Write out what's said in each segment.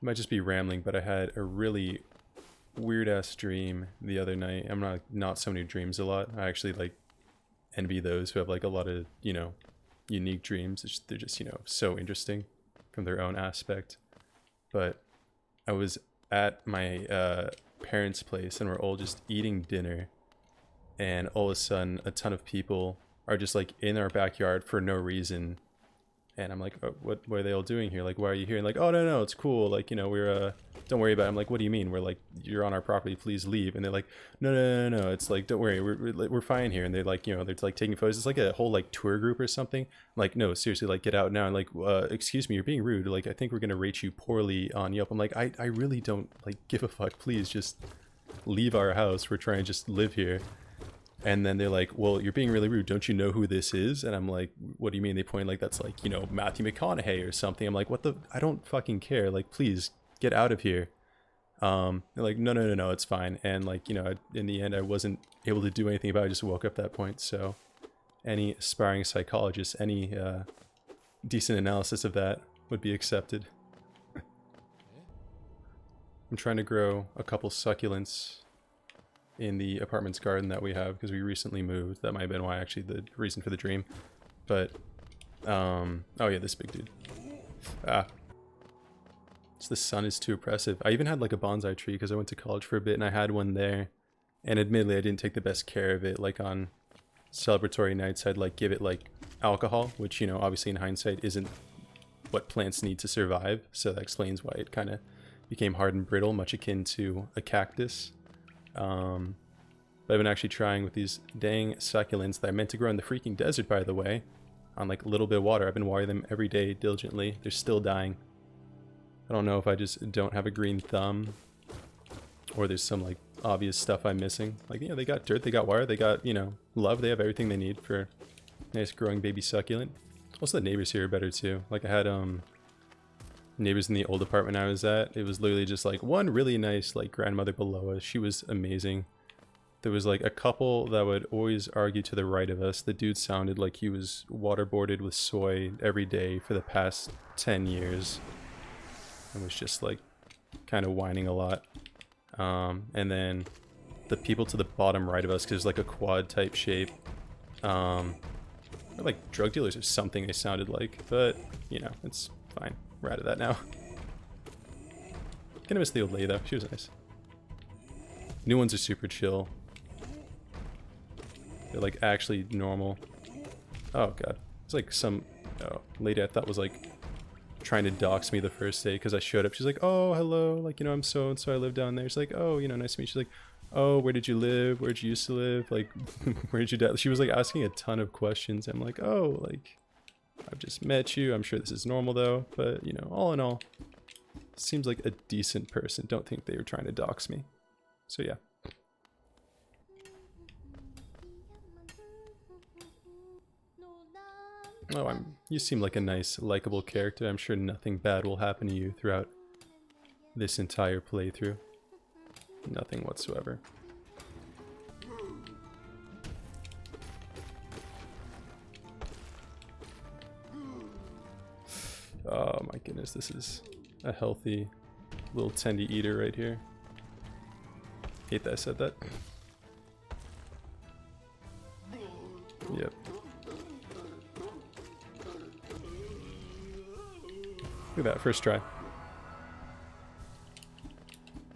It might just be rambling, but I had a really weird ass dream the other night. I'm not someone who dreams a lot. I actually like envy those who have like a lot of, you know, unique dreams. They're just, you know, so interesting from their own aspect. But I was at my parents' place and we're all just eating dinner, and all of a sudden a ton of people are just like in our backyard for no reason. And I'm like, oh, what are they all doing here? Like, why are you here? And like, oh, no, it's cool. Like, you know, we're, don't worry about it. I'm like, what do you mean? We're like, you're on our property, please leave. And they're like, no. It's like, don't worry, we're fine here. And they're like, you know, they're like taking photos. It's like a whole like tour group or something. I'm like, no, seriously, like get out now. And like, excuse me, you're being rude. Like, I think we're going to rate you poorly on Yelp. I'm like, I really don't like give a fuck. Please just leave our house. We're trying to just live here. And then they're like, well, you're being really rude. Don't you know who this is? And I'm like, what do you mean? They point like, that's like, you know, Matthew McConaughey or something. I'm like, what the? I don't fucking care. Like, please get out of here. They're like, no, it's fine. And like, you know, in the end, I wasn't able to do anything about it. I just woke up at that point. So any aspiring psychologist, any decent analysis of that would be accepted. I'm trying to grow a couple succulents in the apartment's garden that we have because we recently moved. That might have been why, actually, the reason for the dream. But oh yeah, this big dude. The sun is too oppressive. I even had like a bonsai tree because I went to college for a bit and I had one there, and admittedly I didn't take the best care of it. Like on celebratory nights I'd like give it like alcohol, which, you know, obviously in hindsight isn't what plants need to survive, so that explains why it kind of became hard and brittle, much akin to a cactus. But I've been actually trying with these dang succulents that I meant to grow in the freaking desert, by the way, on like a little bit of water. I've been watering them every day diligently. They're still dying. I don't know if I just don't have a green thumb or there's some like obvious stuff I'm missing. Like, you know, they got dirt, they got water, they got, you know, love. They have everything they need for a nice growing baby succulent. Also, the neighbors here are better too. Like, I had neighbors in the old apartment I was at. It was literally just like one really nice like grandmother below us. She was amazing. There was like a couple that would always argue to the right of us. The dude sounded like he was waterboarded with soy every day for the past 10 years. And was just like kind of whining a lot. And then the people to the bottom right of us, because it's like a quad type shape. They're like drug dealers or something they sounded like. But, you know, it's fine. We're out of that now. Kinda miss the old lady though. She was nice. New ones are super chill. They're like actually normal. Oh god. It's like some lady I thought was like trying to dox me the first day because I showed up. She's like, oh, hello. Like, you know, I'm so and so. I live down there. She's like, oh, you know, nice to meet you. She's like, oh, where did you live? Where did you used to live? Like, where did you die? She was like asking a ton of questions. I'm like, oh, like, I've just met you. I'm sure this is normal though. But, you know, all in all, seems like a decent person. Don't think they were trying to dox me. So yeah. Oh, you seem like a nice, likable character. I'm sure nothing bad will happen to you throughout this entire playthrough. Nothing whatsoever. Oh my goodness, this is a healthy little tendy eater right here. Hate that I said that. Yep. Look at that, first try.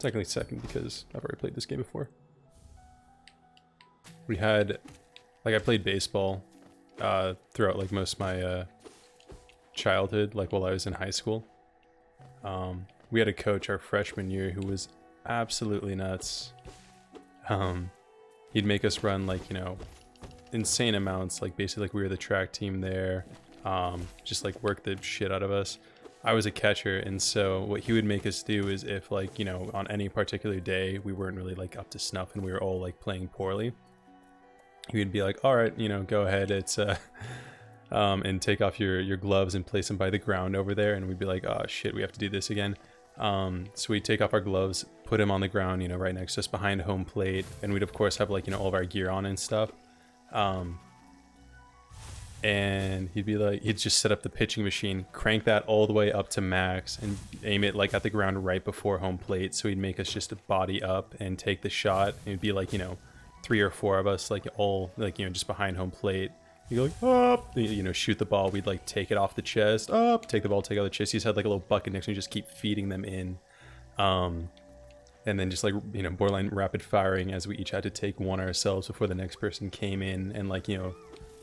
Technically second because I've already played this game before. We had, like, I played baseball throughout like most of my childhood, like while I was in high school. We had a coach our freshman year who was absolutely nuts. He'd make us run like, you know, insane amounts, like basically like we were the track team there. Just like work the shit out of us. I was a catcher, and so what he would make us do is if, like, you know, on any particular day we weren't really like up to snuff and we were all like playing poorly, he would be like, all right, you know, go ahead, it's and take off your gloves and place them by the ground over there, and we'd be like, oh shit, we have to do this again. So we'd take off our gloves, put them on the ground, you know, right next to us behind home plate, and we'd of course have like, you know, all of our gear on and stuff. and he'd be like, he'd just set up the pitching machine, crank that all the way up to max, and aim it like at the ground right before home plate. So he'd make us just body up and take the shot. And it'd be like, you know, 3 or 4 of us, like all like, you know, just behind home plate. You go like up, you know, shoot the ball. We'd like take it off the chest, up, take the ball, take out the chest. He just had like a little bucket next to him, just keep feeding them in. And then just like, you know, borderline rapid firing as we each had to take one ourselves before the next person came in and like, you know,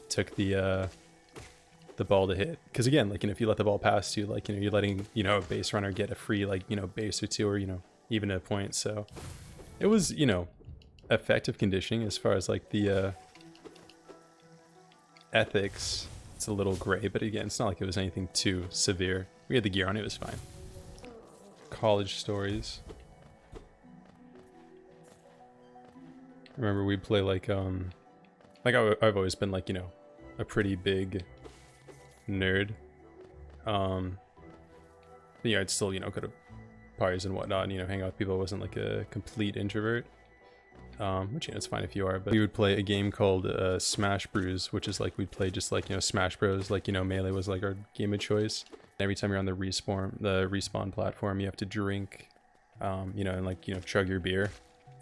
took the ball to hit. Because again, like, you know, if you let the ball pass you, like, you know, you're letting, you know, a base runner get a free, like, you know, base or 2 or, you know, even a point. So it was, you know, effective conditioning as far as like the ethics. It's a little gray, but again, it's not like it was anything too severe. We had the gear on, it was fine. College stories. I remember we'd play like I've always been like, you know, a pretty big nerd. But, you know, I'd still, you know, go to parties and whatnot and, you know, hang out with people. I wasn't like a complete introvert. Which, you know, it's fine if you are, but we would play a game called Smash Brews, which is like, we'd play just like, you know, Smash Bros, like, you know, Melee was like our game of choice. Every time you're on the respawn platform, you have to drink, you know, and like, you know, chug your beer.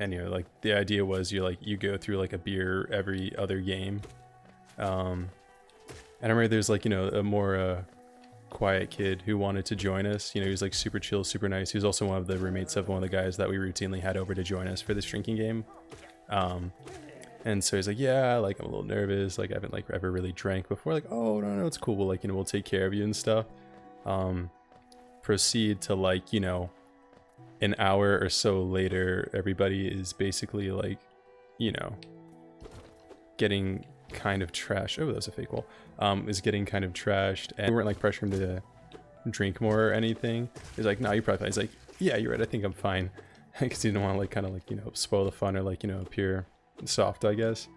And, you know, like the idea was you go through like a beer every other game. And I remember there's like, you know, a more quiet kid who wanted to join us. You know, he was like super chill, super nice. He was also one of the roommates of one of the guys that we routinely had over to join us for this drinking game. And so he's like, yeah, like I'm a little nervous, like I haven't like ever really drank before. Like, oh no, it's cool, we'll like, you know, we'll take care of you and stuff. Proceed to like, you know, an hour or so later, everybody is basically like, you know, getting kind of trashed. Oh, that was a fake wall. Is getting kind of trashed, and we weren't like pressuring him to drink more or anything. He's like, no, you're probably fine. He's like, yeah, you're right, I think I'm fine. Because he didn't want to like kind of like, you know, spoil the fun or like, you know, appear soft, I guess.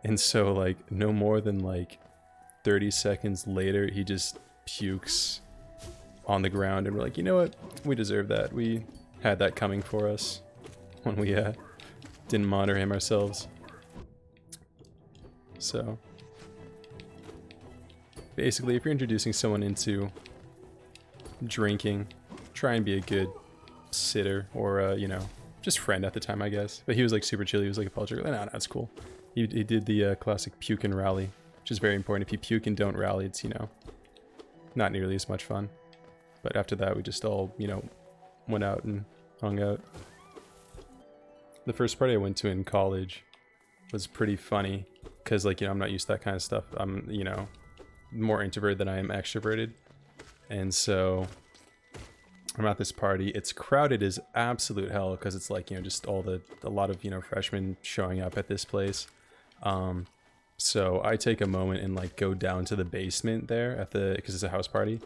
And so like no more than like 30 seconds later, he just pukes on the ground, and we're like, you know what, we deserve that. We had that coming for us when we didn't monitor him ourselves. So basically, if you're introducing someone into drinking, try and be a good sitter or you know, just friend at the time, I guess. But he was like super chill. He was like apologetic. No, that's cool. He did the classic puke and rally, which is very important. If you puke and don't rally, it's, you know, not nearly as much fun. But after that, we just all, you know, went out and hung out. The first party I went to in college was pretty funny because, like, you know, I'm not used to that kind of stuff. I'm, you know, more introverted than I am extroverted. And so I'm at this party. It's crowded as absolute hell because it's like, you know, just a lot of, you know, freshmen showing up at this place. So I take a moment and like go down to the basement there at because it's a house party.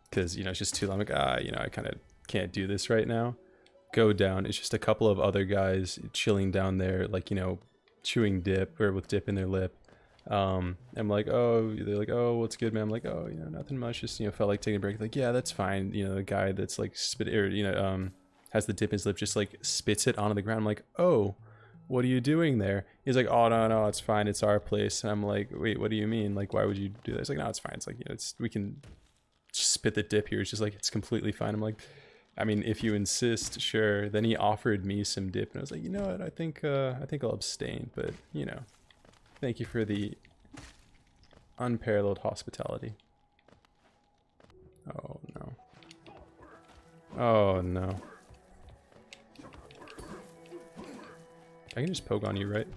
Because, you know, it's just too long. I'm like, you know, I kind of can't do this right now. Go down. It's just a couple of other guys chilling down there, like, you know, chewing dip or with dip in their lip. I'm like, oh, they're like, oh, what's good, man? I'm like, oh, you know, nothing much. Just, you know, felt like taking a break. Like, yeah, that's fine. You know, the guy that's like spit or, you know, has the dip in his lip, just like spits it onto the ground. I'm like, oh, what are you doing there? He's like, oh, no, it's fine. It's our place. And I'm like, wait, what do you mean? Like, why would you do that? He's like, no, it's fine. It's like, you know, we can spit the dip here. It's just like, it's completely fine. I'm like, I mean, if you insist, sure. Then he offered me some dip, and I was like, you know what? I think I'll abstain. But, you know, thank you for the unparalleled hospitality. Oh no. Oh no. I can just poke on you, right?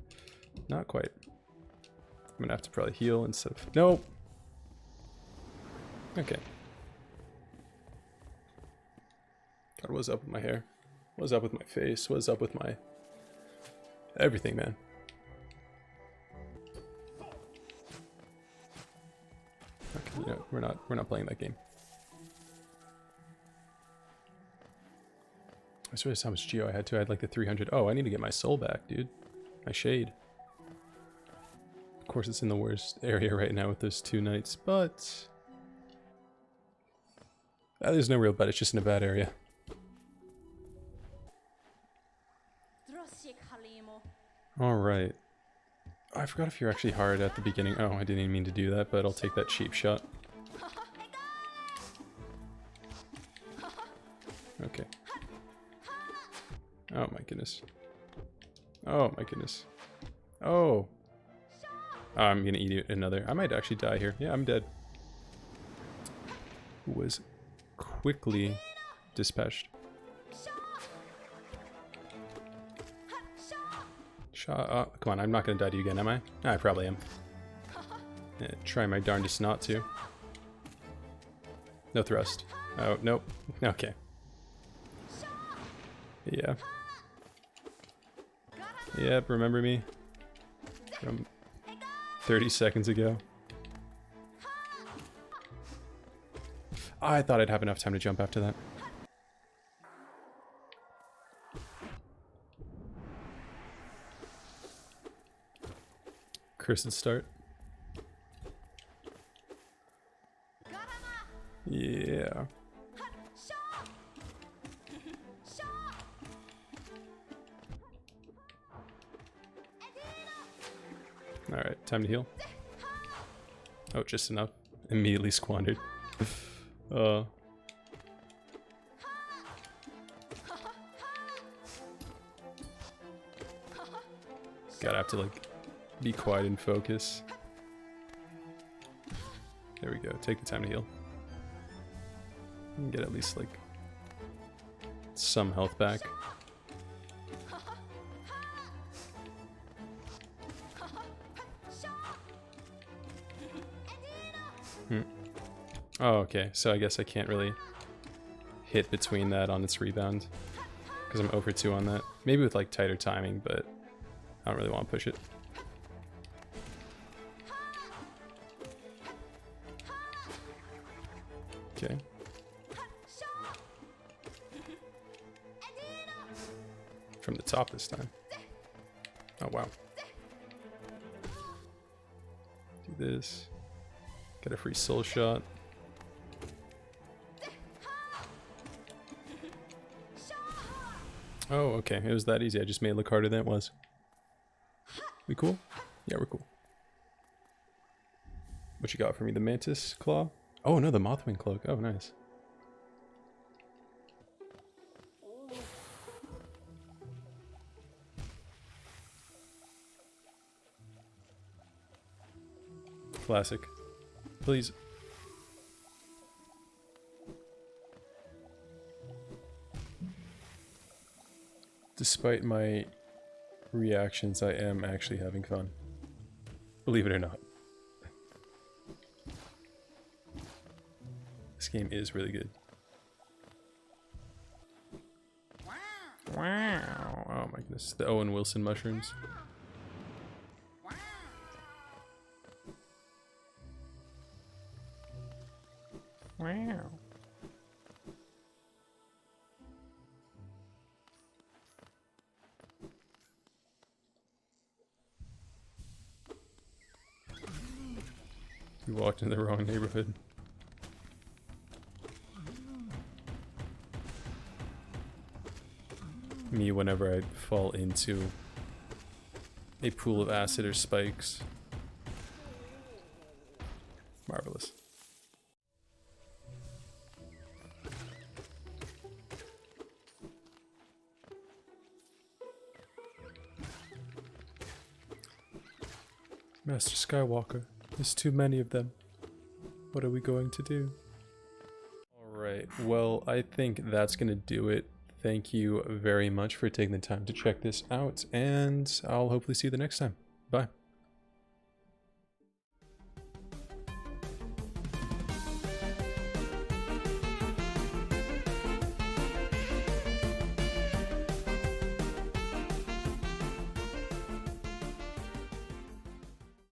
Not quite. I'm gonna have to probably heal instead of... Nope. Okay. God, what's up with my hair? What's up with my face? What's up with my... everything, man? Okay, you know, we're not playing that game. I swear how much geo I had too. I had like the 300. Oh, I need to get my soul back, dude. My shade. Of course, it's in the worst area right now with those 2 knights, but there's no real but. It's just in a bad area. All right. I forgot if you're actually hard at the beginning. Oh, I didn't even mean to do that, but I'll take that cheap shot. Okay. Oh my goodness. Oh my goodness. Oh. Oh, I'm gonna eat another. I might actually die here. Yeah, I'm dead. Was quickly dispatched. Oh, come on, I'm not gonna die to you again, am I? I probably am. Yeah, try my darndest not to. No thrust. Oh, nope. Okay. Yeah. Yep, remember me? From 30 seconds ago. I thought I'd have enough time to jump after that. Cursed start. Yeah. Alright, time to heal. Oh, just enough. Immediately squandered. Gotta have to like be quiet and focus. There we go. Take the time to heal. And get at least like some health back. Oh, okay. So I guess I can't really hit between that on its rebound because I'm over 2 on that. Maybe with like tighter timing, but I don't really want to push it. Okay. From the top this time. Oh, wow. Do this. Get a free soul shot. Oh, okay. It was that easy. I just made it look harder than it was. We cool? Yeah, we're cool. What you got for me? The mantis claw? Oh, no, the mothwing cloak. Oh, nice. Classic. Please. Despite my reactions, I am actually having fun. Believe it or not. This game is really good. Wow. Oh my goodness. The Owen Wilson mushrooms. Wow. You walked in the wrong neighborhood. Me whenever I fall into a pool of acid or spikes. Marvelous. Master Skywalker, there's too many of them. What are we going to do? Alright, well, I think that's gonna do it. Thank you very much for taking the time to check this out, and I'll hopefully see you the next time. Bye.